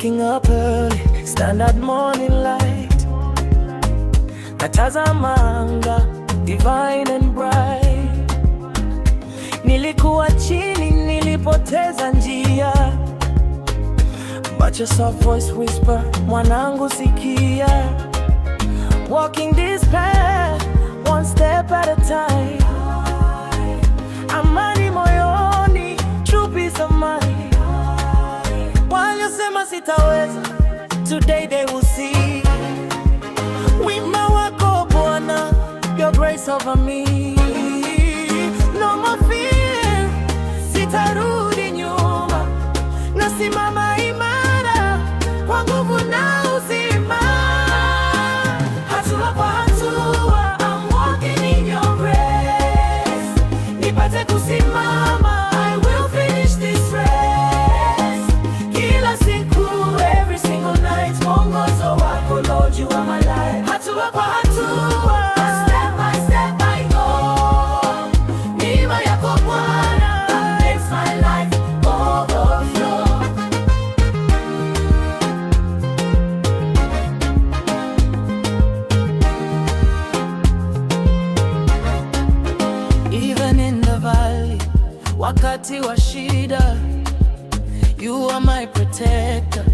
Waking up early, stand at morning light, natazama anga, divine and bright. Nilikuwa chini, nilipoteza njia, but your soft voice whisper, mwanangu sikia. Walking this path, one step at a time. Amani moyoni, true peace of mind. Waliosema sitaweza, today they will see. Wema wako Bwana, your grace over me. No more fear, sitarudi nyuma, nasimama imara kwa nguvu na uzima. Hatua kwa hatua, I'm walking in your grace. Nipate kusimama, I will finish this race. Kila siku, every single night, mwongozo wako Lord, you are my life. Hatua kwa hatua, step by step I go. Neema yako Bwana makes my life overflow. Even in the valley, wakati wa shida, you are my protector,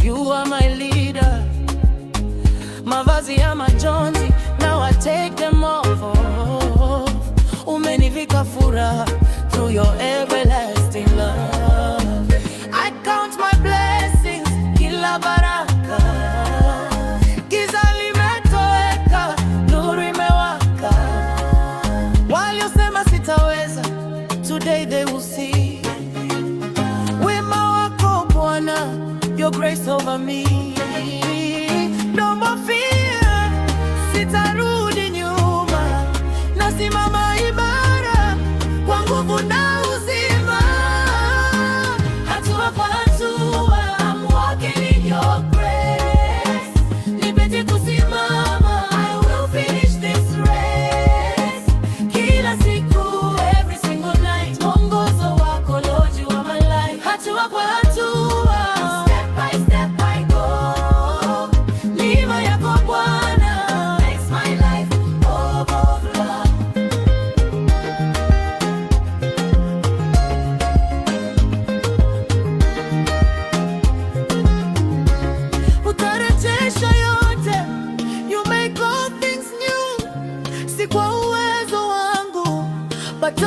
you are my leader. Mavazi ya majonzi, now I take them off. Umenivika furaha through your everlasting love. I count my blessings, kila baraka. Giza limetoweka, nuru imewaka. Waliosema sitaweza, today they will see. Wema wako Bwana, your grace over me. No more fear, sitarudi nyuma, nasimama imara kwa nguvu na uzima. Hatua kwa hatua, I'm walking in your grace. Nipate kusimama, I will finish this race. Kila siku, every single night, mwongozo wako Lord, you are my life. Hatua kwa hatua, step by step I go. Neema yako Bwana makes my life overflow. Utarejesha yote, you make all things new. Si kwa uwezo wangu, but